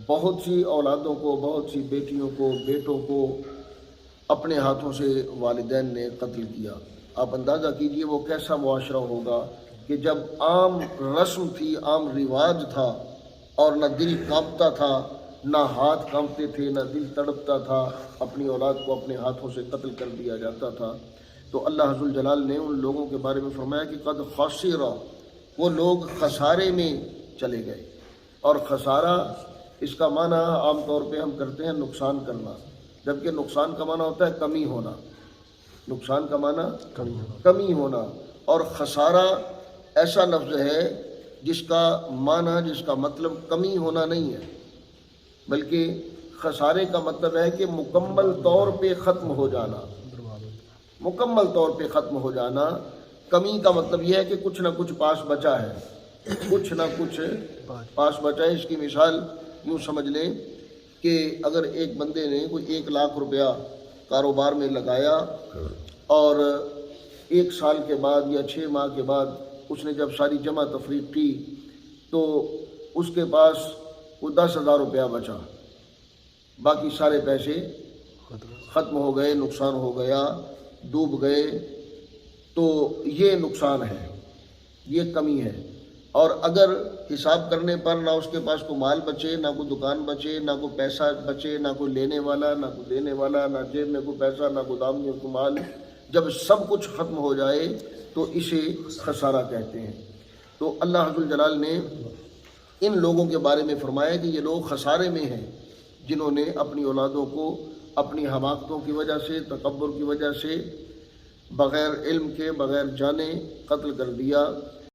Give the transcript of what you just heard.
بہت سی اولادوں کو، بہت سی بیٹیوں کو، بیٹوں کو اپنے ہاتھوں سے والدین نے قتل کیا۔ آپ اندازہ کیجئے وہ کیسا معاشرہ ہوگا کہ جب عام رسم تھی، عام رواج تھا، اور نہ دل کانپتا تھا، نہ ہاتھ کانپتے تھے، نہ دل تڑپتا تھا، اپنی اولاد کو اپنے ہاتھوں سے قتل کر دیا جاتا تھا۔ تو اللہ عز الجلال نے ان لوگوں کے بارے میں فرمایا کہ قد خسر، وہ لوگ خسارے میں چلے گئے۔ اور خسارہ اس کا معنی عام طور پہ ہم کرتے ہیں نقصان کرنا، جبکہ نقصان کا معنی ہوتا ہے کمی ہونا۔ نقصان کا معنی کمی ہونا، اور خسارہ ایسا لفظ ہے جس کا معنی، جس کا مطلب کمی ہونا نہیں ہے، بلکہ خسارے کا مطلب ہے کہ مکمل طور پہ ختم ہو جانا، مکمل طور پہ ختم ہو جانا۔ کمی کا مطلب یہ ہے کہ کچھ نہ کچھ پاس بچا ہے، کچھ نہ کچھ پاس بچا ہے۔ اس کی مثال یوں سمجھ لیں کہ اگر ایک بندے نے کوئی 1,00,000 روپیہ کاروبار میں لگایا، اور 1 سال کے بعد یا 6 ماہ کے بعد اس نے جب ساری جمع تفریق کی تو اس کے پاس وہ 10,000 روپیہ بچا، باقی سارے پیسے ختم ہو گئے، نقصان ہو گیا، ڈوب گئے۔ تو یہ نقصان ہے، یہ کمی ہے۔ اور اگر حساب کرنے پر نہ اس کے پاس کوئی مال بچے، نہ کوئی دکان بچے، نہ کوئی پیسہ بچے، نہ کوئی لینے والا، نہ کوئی دینے والا، نہ جیب میں کوئی پیسہ، نہ گودام میں کوئی مال، جب سب کچھ ختم ہو جائے تو اسے خسارہ کہتے ہیں۔ تو اللہ عز الجلال نے ان لوگوں کے بارے میں فرمایا کہ یہ لوگ خسارے میں ہیں جنہوں نے اپنی اولادوں کو اپنی حماقتوں کی وجہ سے، تکبر کی وجہ سے، بغیر علم کے، بغیر جانے قتل کر دیا۔